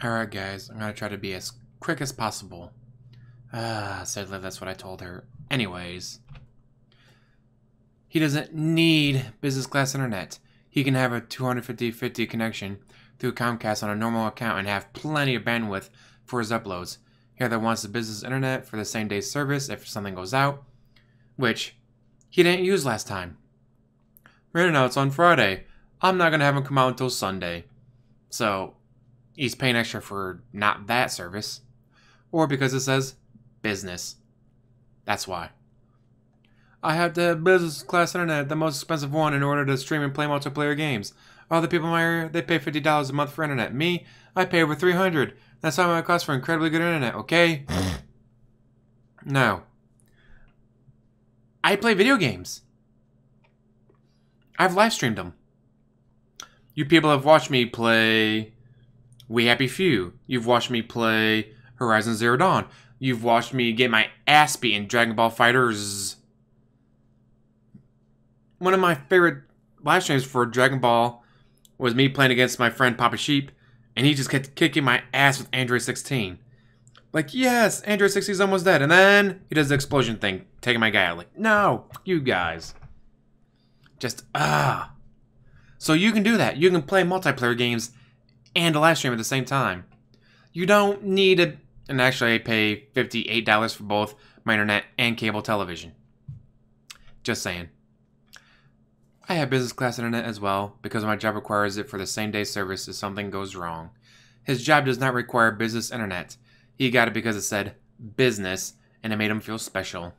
Alright guys, I'm gonna try to be as quick as possible. Sadly that's what I told her. Anyways. He doesn't need business class internet. He can have a 250 connection through Comcast on a normal account and have plenty of bandwidth for his uploads. He either wants the business internet for the same day service if something goes out, which he didn't use last time. Right now it's on Friday. I'm not gonna have him come out until Sunday. So he's paying extra for not that service. Or because it says business. That's why. I have to have business class internet, the most expensive one, in order to stream and play multiplayer games. Other people in my area, they pay $50 a month for internet. Me, I pay over $300. That's how much it costs for incredibly good internet, okay? No. I play video games. I've live streamed them. You people have watched me play We Happy Few. You've watched me play Horizon Zero Dawn. You've watched me get my ass beat in Dragon Ball FighterZ. One of my favorite live streams for Dragon Ball was me playing against my friend Papa Sheep, and he just kept kicking my ass with Android 16. Like, yes, Android 16 is almost dead, and then he does the explosion thing, taking my guy out. Like, no, you guys. Just, So you can do that. You can play multiplayer games and a live stream at the same time. You don't need a... And actually, I pay $58 for both my internet and cable television. Just saying. I have business class internet as well, because my job requires it for the same day service if something goes wrong. His job does not require business internet. He got it because it said business, and it made him feel special.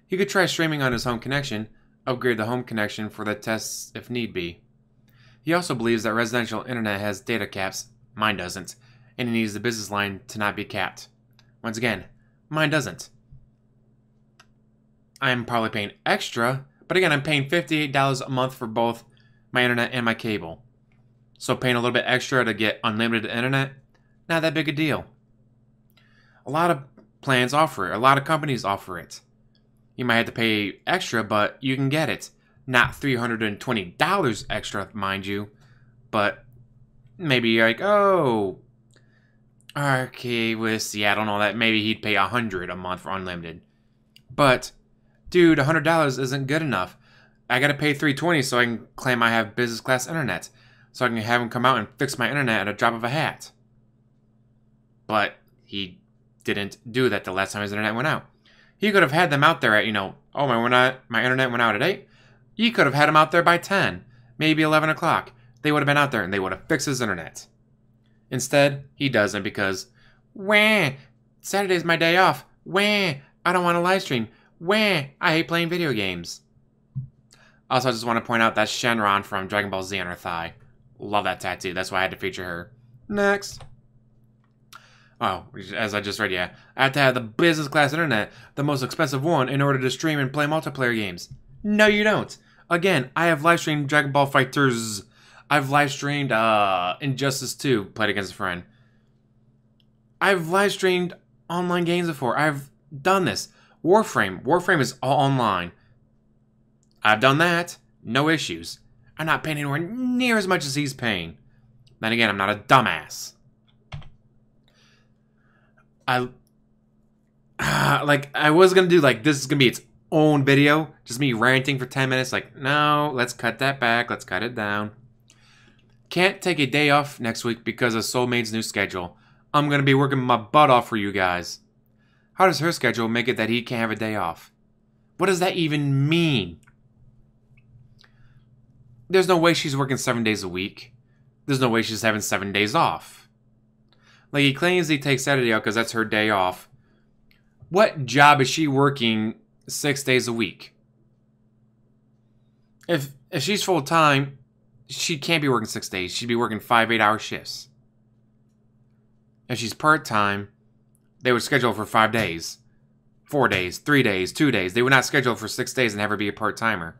He could try streaming on his home connection, upgrade the home connection for the tests if need be. He also believes that residential internet has data caps. Mine doesn't, and he needs the business line to not be capped. Once again, mine doesn't. I'm probably paying extra, but again, I'm paying $58 a month for both my internet and my cable. So paying a little bit extra to get unlimited internet, not that big a deal. A lot of plans offer it. A lot of companies offer it. You might have to pay extra, but you can get it. Not $320 extra, mind you. But maybe you're like, oh, okay, with Seattle and all that, maybe he'd pay $100 a month for unlimited. But dude, $100 isn't good enough. I gotta pay $320 so I can claim I have business class internet. So I can have him come out and fix my internet at a drop of a hat. But he didn't do that the last time his internet went out. He could have had them out there at, oh, my internet went out at 8. He could have had them out there by 10, maybe 11 o'clock. They would have been out there and they would have fixed his internet. Instead, he doesn't because, wah, Saturday's my day off. Wah, I don't want to live stream. Wah, I hate playing video games. Also, I just want to point out that's Shenron from Dragon Ball Z on her thigh. Love that tattoo. That's why I had to feature her. Next. Oh, as I just read, yeah. I have to have the business class internet, the most expensive one, in order to stream and play multiplayer games. No, you don't. Again, I have live streamed Dragon Ball FighterZ. I've live streamed Injustice 2, played against a friend. I've live streamed online games before. I've done this. Warframe. Warframe is all online. I've done that. No issues. I'm not paying anywhere near as much as he's paying. Then again, I'm not a dumbass. I was gonna do this is gonna be its own video, just me ranting for 10 minutes. Like, no, let's cut that back. Let's cut it down. Can't take a day off next week because of Soulmate's new schedule. I'm gonna be working my butt off for you guys. How does her schedule make it that he can't have a day off? What does that even mean? There's no way she's working 7 days a week. There's no way she's having 7 days off. Like, he claims he takes Saturday out because that's her day off. What job is she working 6 days a week? If she's full-time, she can't be working 6 days. She'd be working 5 8-hour shifts. If she's part-time, they would schedule for 5 days. 4 days, 3 days, 2 days. They would not schedule for 6 days and have her be a part-timer.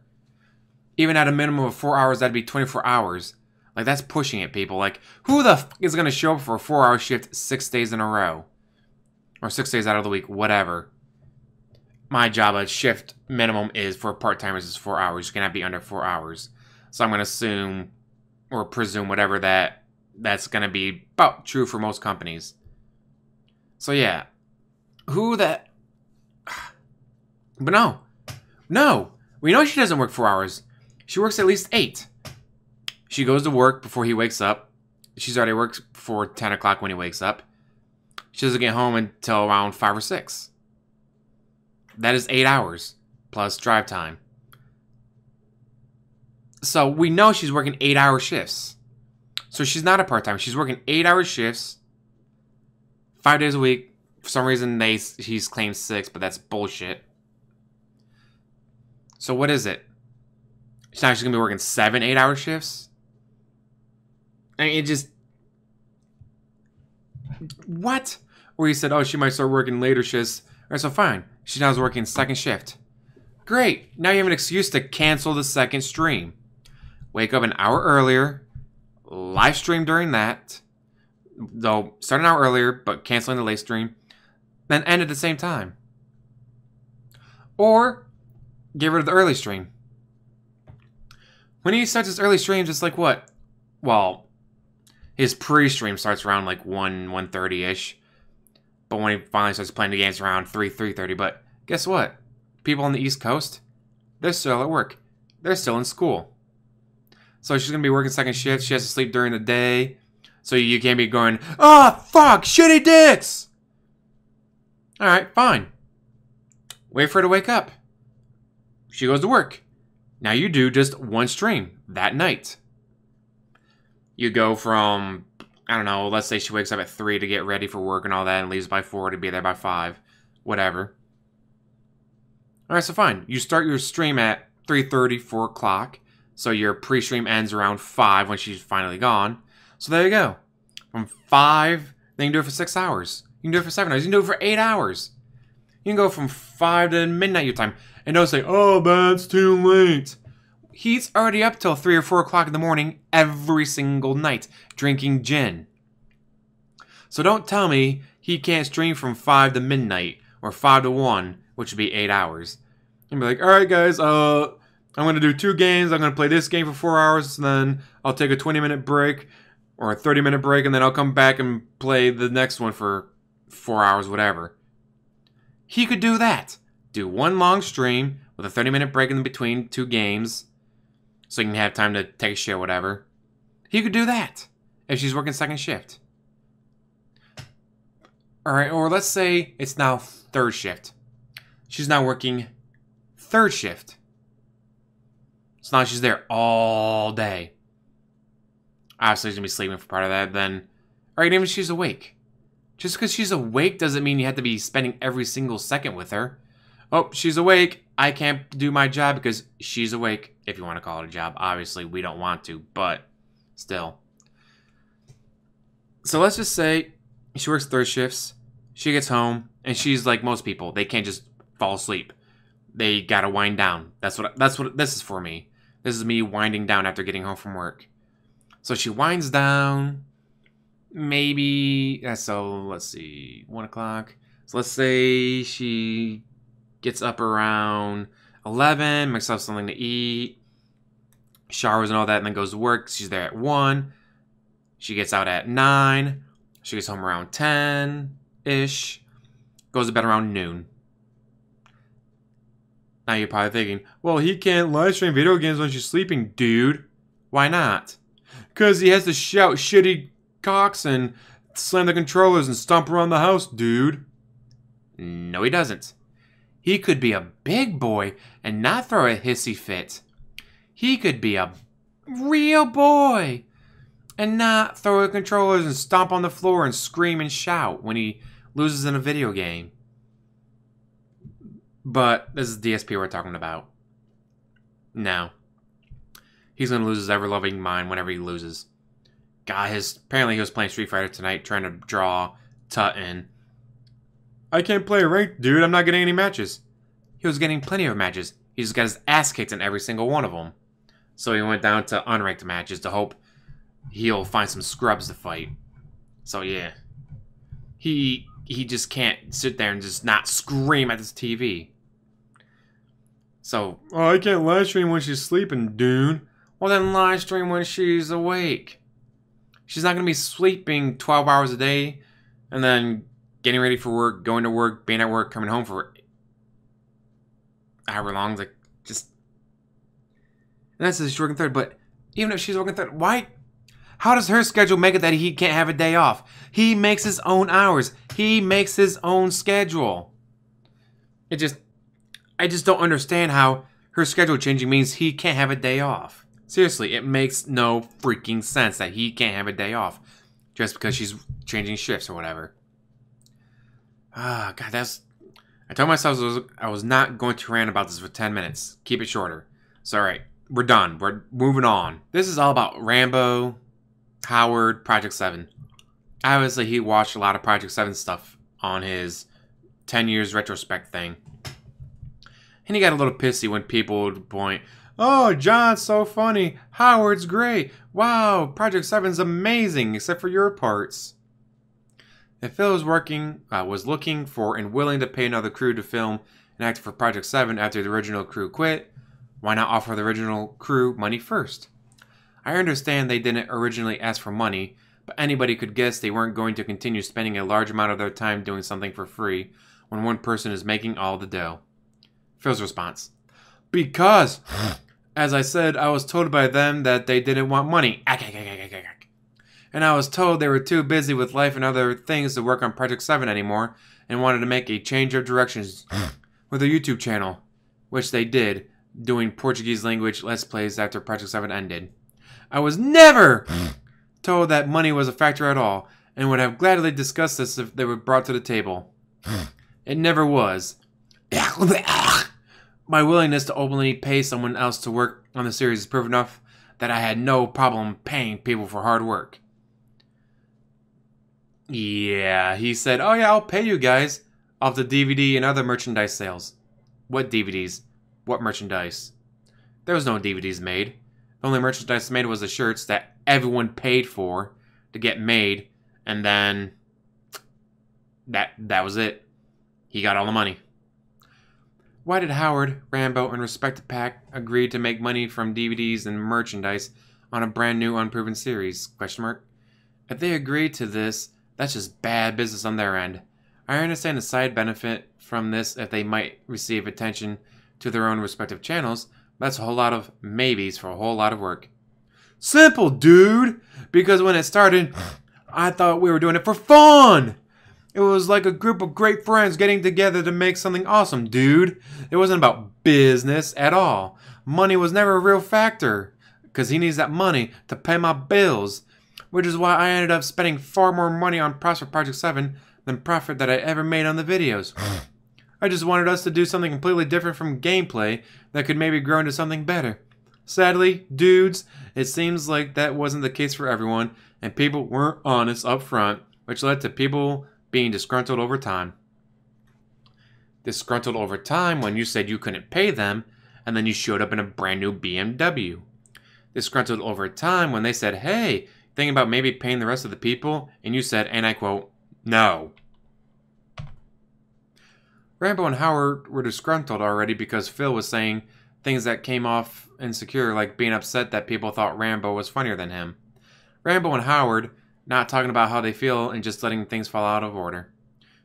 Even at a minimum of 4 hours, that'd be 24 hours. Like, that's pushing it, people. Like, who the f is going to show up for a 4-hour shift 6 days in a row? Or 6 days out of the week, whatever. My job, a shift minimum is for part-timers is 4 hours. You cannot be under 4 hours. So I'm going to assume, or presume, whatever that that's going to be about true for most companies. So yeah, who that... But no, we know she doesn't work 4 hours. She works at least 8. She goes to work before he wakes up. She's already worked before 10 o'clock when he wakes up. She doesn't get home until around 5 or 6. That is 8 hours, plus drive time. So we know she's working 8-hour shifts. So she's not a part-time. She's working 8-hour shifts, 5 days a week. For some reason, he's claimed 6, but that's bullshit. So what is it? She's actually going to be working 7 8-hour shifts? I mean, it just... What? Or you said, oh, she might start working later shifts. Alright, so fine. She now is working second shift. Great. Now you have an excuse to cancel the second stream. Wake up an hour earlier. Live stream during that. Though, start an hour earlier, but canceling the late stream. Then end at the same time. Or, get rid of the early stream. When he starts his early streams, it's like what? Well, his pre-stream starts around like 1:30-ish. But when he finally starts playing the games around 3:30. But guess what? People on the East Coast, they're still at work. They're still in school. So she's going to be working second shift. She has to sleep during the day. So you can't be going, oh, fuck, shitty dicks. Alright, fine. Wait for her to wake up. She goes to work. Now you do just one stream that night. You go from, I don't know, let's say she wakes up at 3 to get ready for work and all that and leaves by 4 to be there by 5. Whatever. Alright, so fine. You start your stream at 3:30, 4 o'clock. So your pre-stream ends around 5 when she's finally gone. So there you go. From 5, then you can do it for 6 hours. You can do it for 7 hours. You can do it for 8 hours. You can go from 5 to midnight your time. And don't say, oh, man, it's too late. He's already up till 3 or 4 o'clock in the morning every single night drinking gin. So don't tell me he can't stream from 5 to midnight or 5 to 1, which would be 8 hours. And be like, all right, guys, I'm going to do 2 games. I'm going to play this game for 4 hours, and then I'll take a 20-minute break or a 30-minute break, and then I'll come back and play the next one for 4 hours, whatever. He could do that. Do one long stream with a 30-minute break in between 2 games so you can have time to take a shit or whatever. He could do that if she's working second shift. Alright, or let's say it's now third shift. She's now working third shift. So now she's there all day. Obviously, she's going to be sleeping for part of that. Then, alright, even if she's awake. Just because she's awake doesn't mean you have to be spending every single second with her. Oh, she's awake. I can't do my job because she's awake. If you want to call it a job. Obviously, we don't want to, but still. So let's just say she works third shifts. She gets home, and she's like most people. They can't just fall asleep. They gotta wind down. That's what this is for me. This is me winding down after getting home from work. So she winds down. Maybe, so let's see, 1 o'clock. So let's say she gets up around 11, makes up something to eat, showers and all that, and then goes to work. She's there at 1. She gets out at 9. She gets home around 10-ish. Goes to bed around noon. Now you're probably thinking, well, he can't live stream video games when she's sleeping, dude. Why not? Because he has to shout shitty cocks and slam the controllers and stomp around the house, dude. No, he doesn't. He could be a big boy and not throw a hissy fit. He could be a real boy and not throw the controllers and stomp on the floor and scream and shout when he loses in a video game. But this is DSP we're talking about. No. He's going to lose his ever-loving mind whenever he loses. Apparently he was playing Street Fighter tonight, trying to draw Tutton. I can't play ranked, dude. I'm not getting any matches. He was getting plenty of matches. He just got his ass kicked in every single one of them. So he went down to unranked matches to hope he'll find some scrubs to fight. So yeah. He just can't sit there and just not scream at this TV. So, oh, I can't live stream when she's sleeping, dude. Well, then live stream when she's awake. She's not going to be sleeping 12 hours a day and then getting ready for work, going to work, being at work, coming home for however long. Like, just... And that's if she's working third. But even if she's working third, why? How does her schedule make it that he can't have a day off? He makes his own hours. He makes his own schedule. I just don't understand how her schedule changing means he can't have a day off. Seriously, it makes no freaking sense that he can't have a day off just because she's changing shifts or whatever. Ah, God, I told myself I was not going to rant about this for 10 minutes. Keep it shorter. So, alright, we're done. We're moving on. This is all about Rambo, Howard, Project 7. Obviously, he watched a lot of Project 7 stuff on his 10 years retrospect thing. And he got a little pissy when people would point, "Oh, John's so funny. Howard's great. Wow, Project 7's amazing, except for your parts." If Phil was looking for and willing to pay another crew to film and act for Project 7 after the original crew quit, why not offer the original crew money first? I understand they didn't originally ask for money, but anybody could guess they weren't going to continue spending a large amount of their time doing something for free when one person is making all the dough. Phil's response: "Because, as I said, I was told by them that they didn't want money. And I was told they were too busy with life and other things to work on Project 7 anymore and wanted to make a change of directions with their YouTube channel, which they did, doing Portuguese language Let's Plays after Project 7 ended. I was never told that money was a factor at all and would have gladly discussed this if they were brought to the table. It never was. My willingness to openly pay someone else to work on the series is proof enough that I had no problem paying people for hard work." Yeah, he said, "Oh yeah, I'll pay you guys off the DVD and other merchandise sales." What DVDs? What merchandise? There was no DVDs made. The only merchandise made was the shirts that everyone paid for to get made, and then that was it. He got all the money. Why did Howard, Rambo, and Respected Pack agree to make money from DVDs and merchandise on a brand new unproven series? Question mark. If they agreed to this, that's just bad business on their end. I understand the side benefit from this if they might receive attention to their own respective channels, but that's a whole lot of maybes for a whole lot of work. Simple, dude! Because when it started, I thought we were doing it for fun! It was like a group of great friends getting together to make something awesome, dude. It wasn't about business at all. Money was never a real factor, because he needs that money to pay my bills, which is why I ended up spending far more money on props for Project 7 than profit that I ever made on the videos. I just wanted us to do something completely different from gameplay that could maybe grow into something better. Sadly, dudes, it seems like that wasn't the case for everyone, and people weren't honest up front, which led to people being disgruntled over time. Disgruntled over time when you said you couldn't pay them, and then you showed up in a brand new BMW. Disgruntled over time when they said, "Hey, thinking about maybe paying the rest of the people," and you said, and I quote, "No." Rambo and Howard were disgruntled already because Phil was saying things that came off insecure, like being upset that people thought Rambo was funnier than him. Rambo and Howard not talking about how they feel and just letting things fall out of order.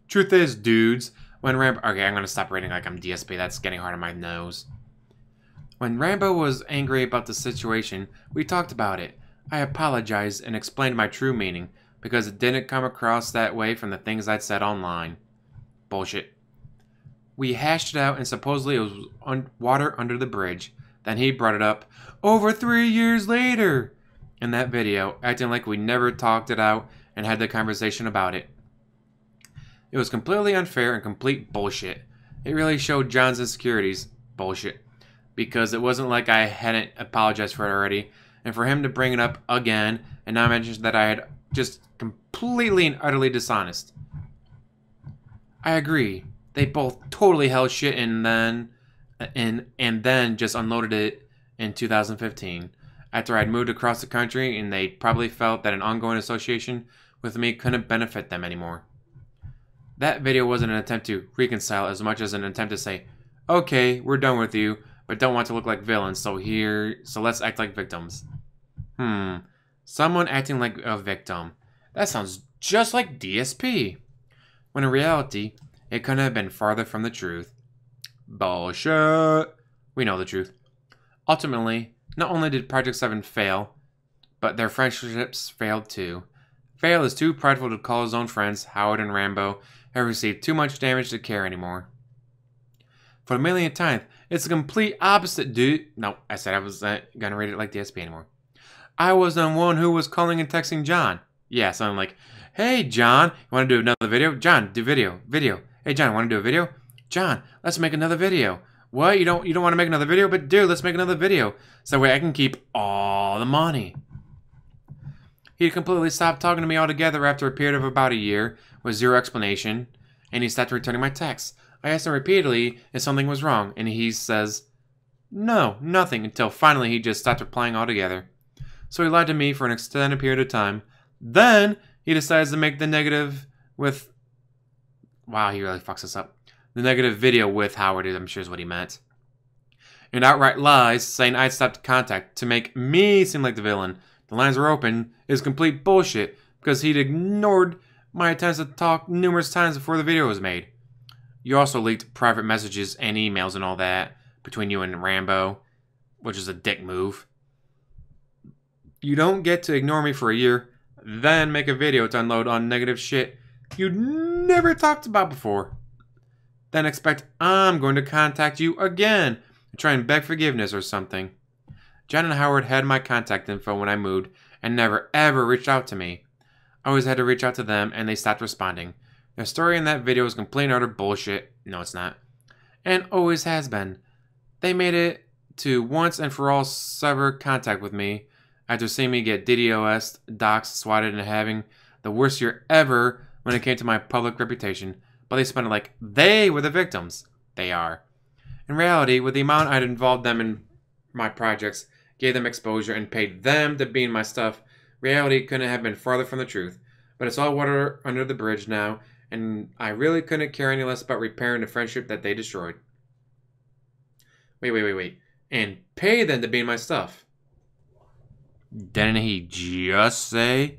Truth is, dudes, when Rambo... Okay, I'm going to stop reading like I'm DSP. That's getting hard on my nose. When Rambo was angry about the situation, we talked about it. I apologized and explained my true meaning, because it didn't come across that way from the things I'd said online. Bullshit. We hashed it out and supposedly it was water under the bridge. Then he brought it up over 3 years later in that video, acting like we never talked it out and had the conversation about it. It was completely unfair and complete bullshit. It really showed John's insecurities. Bullshit. Because it wasn't like I hadn't apologized for it already, and for him to bring it up again and now mention that I had just completely and utterly dishonest. I agree. They both totally held shit and then just unloaded it in 2015 after I'd moved across the country, and they probably felt that an ongoing association with me couldn't benefit them anymore. That video wasn't an attempt to reconcile as much as an attempt to say, okay, we're done with you, but don't want to look like villains, so let's act like victims. Someone acting like a victim. That sounds just like DSP. When in reality, it couldn't have been farther from the truth. Bullshit. We know the truth. Ultimately, not only did Project 7 fail, but their friendships failed too. Fail is too prideful to call his own friends, Howard and Rambo, have received too much damage to care anymore. For the millionth time, it's the complete opposite, dude. No, I said I was gonna read it like DSP anymore. I was the one who was calling and texting John. Yeah, so I'm like, hey, John, you want to do another video? John, do video. Hey, John, want to do a video? John, let's make another video. What? You don't want to make another video? But dude, let's make another video. So that way I can keep all the money. He completely stopped talking to me altogether after a period of about a year with zero explanation, and he stopped returning my texts. I asked him repeatedly if something was wrong, and he says, no, nothing, until finally he just stopped replying altogether. So he lied to me for an extended period of time. Then he decides to make the negative with... Wow, he really fucks us up. The negative video with Howard, I'm sure is what he meant. And outright lies, saying I'd stopped contact to make me seem like the villain. The lines were open is complete bullshit because he'd ignored my attempts to talk numerous times before the video was made. You also leaked private messages and emails and all that between you and Rambo, which is a dick move. You don't get to ignore me for a year, then make a video to unload on negative shit you'd never talked about before. Then expect I'm going to contact you again and try and beg forgiveness or something. John and Howard had my contact info when I moved and never ever reached out to me. I always had to reach out to them and they stopped responding. Their story in that video is complete and utter bullshit. No, it's not. And always has been. They made it to once and for all sever contact with me after seeing me get DDoS'd, doxxed, swatted, and having the worst year ever when it came to my public reputation. But they spent it like they were the victims. They are. In reality, with the amount I'd involved them in my projects, gave them exposure, and paid them to be in my stuff, reality couldn't have been farther from the truth. But it's all water under the bridge now, and I really couldn't care any less about repairing the friendship that they destroyed. Wait. And pay them to be in my stuff. Didn't he just say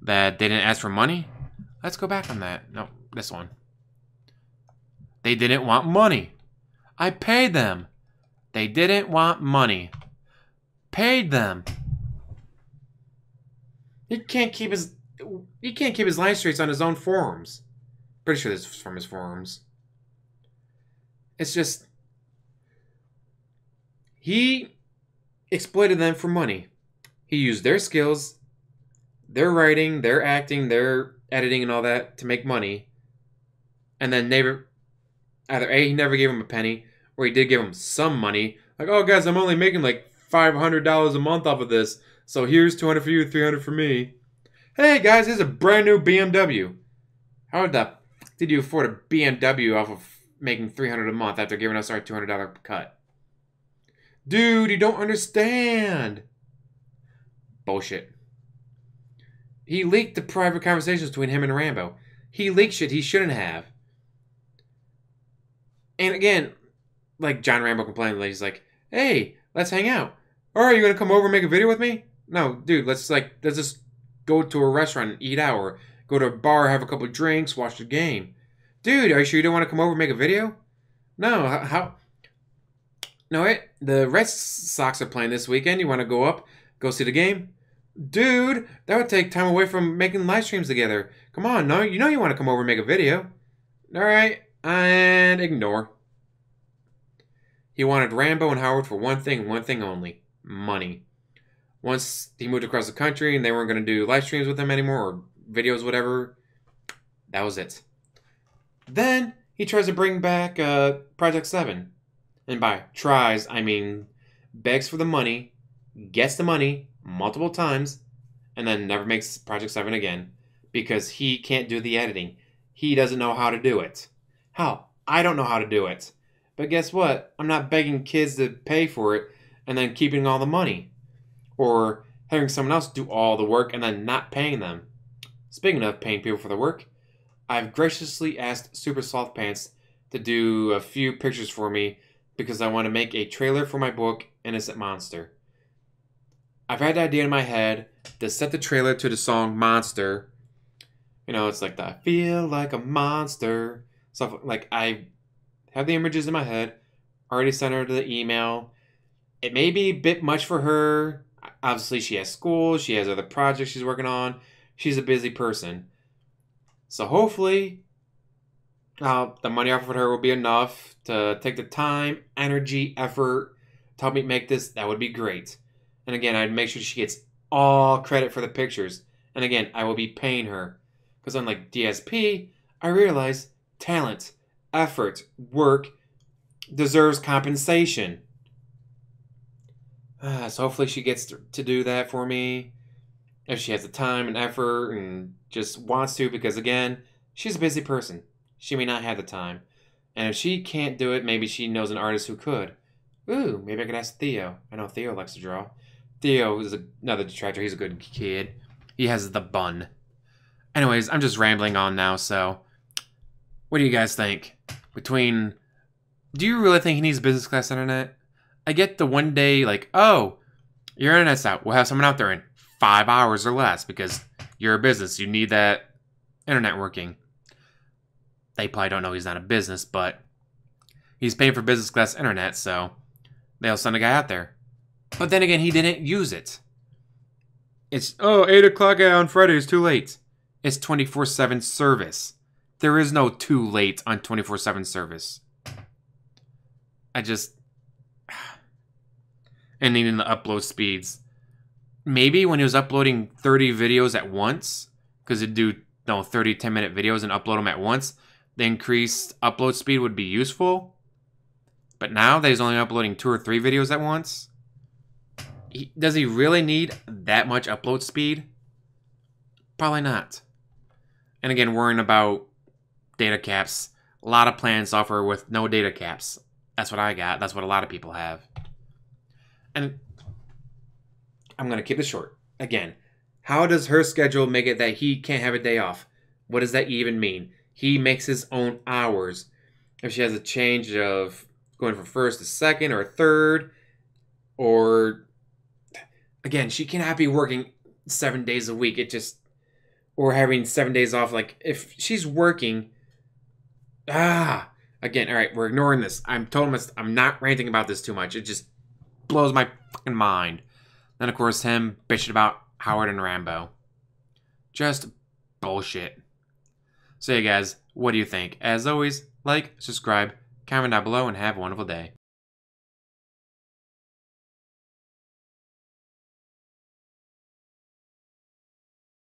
that they didn't ask for money? Let's go back on that. No, this one. They didn't want money. I paid them. They didn't want money. Paid them. He can't keep his line straight on his own forums. Pretty sure this was from his forums. It's just he exploited them for money. He used their skills, their writing, their acting, their editing and all that to make money. And then either A, he never gave him a penny, or he did give him some money. Like, oh guys, I'm only making like $500 a month off of this, so here's $200 for you, $300 for me. Hey guys, here's a brand new BMW. How the did you afford a BMW off of making $300 a month after giving us our $200 cut? Dude, you don't understand. Bullshit. He leaked the private conversations between him and Rambo. He leaked shit he shouldn't have. And again, like John Rambo complained, he's like, hey, let's hang out. Or are you going to come over and make a video with me? No, dude, let's just go to a restaurant and eat out, or go to a bar, have a couple of drinks, watch the game. Dude, are you sure you don't want to come over and make a video? No, how? No, the Red Sox are playing this weekend. You want to go up, go see the game? Dude, that would take time away from making live streams together. Come on, no, you know you want to come over and make a video. All right, and ignore. He wanted Rambo and Howard for one thing only, money. Once he moved across the country and they weren't going to do live streams with him anymore, or videos, whatever, that was it. Then he tries to bring back Project 7. And by tries, I mean begs for the money, gets the money multiple times, and then never makes Project 7 again because he can't do the editing. He doesn't know how to do it. How? I don't know how to do it. But guess what? I'm not begging kids to pay for it and then keeping all the money. Or having someone else do all the work and then not paying them. Speaking of paying people for the work, I've graciously asked Super Soft Pants to do a few pictures for me because I want to make a trailer for my book, Innocent Monster. I've had the idea in my head to set the trailer to the song Monster. You know, it's like the I feel like a monster. Stuff like I have the images in my head. Already sent her the email. It may be a bit much for her. Obviously, she has school. She has other projects she's working on. She's a busy person. So hopefully, the money offered her will be enough to take the time, energy, effort to help me make this. That would be great. And again, I'd make sure she gets all credit for the pictures. And again, I will be paying her. Because unlike DSP, I realize talent, effort, work deserves compensation. So hopefully she gets to do that for me. If she has the time and effort and just wants to. Because again, she's a busy person. She may not have the time. And if she can't do it, maybe she knows an artist who could. Ooh, maybe I could ask Theo. I know Theo likes to draw. Theo is another detractor. He's a good kid. He has the bun. Anyways, I'm just rambling on now, so what do you guys think? Do you really think he needs business class internet? I get the one day, like, oh, your internet's out. We'll have someone out there in 5 hours or less because you're a business. You need that internet working. They probably don't know he's not a business, but he's paying for business class internet, so they'll send a guy out there. But then again, he didn't use it. It's, 8 o'clock on Friday is too late. It's 24/7 service. There is no too late on 24/7 service. And needing the upload speeds. Maybe when he was uploading 30 videos at once, because he'd do 30 10-minute videos and upload them at once, the increased upload speed would be useful. But now that he's only uploading 2 or 3 videos at once, does he really need that much upload speed? Probably not. And again, worrying about data caps. A lot of plans offer with no data caps. That's what I got. That's what a lot of people have. And I'm going to keep it short. Again, how does her schedule make it that he can't have a day off? What does that even mean? He makes his own hours. If she has a change of going from first to second or third, or again, she cannot be working 7 days a week. Or having 7 days off. Like, if she's working, again, all right, we're ignoring this. I'm not ranting about this too much. It just blows my fucking mind. Then, of course, him bitching about Howard and Rambo. Just bullshit. So, yeah, guys, what do you think? As always, like, subscribe, comment down below, and have a wonderful day.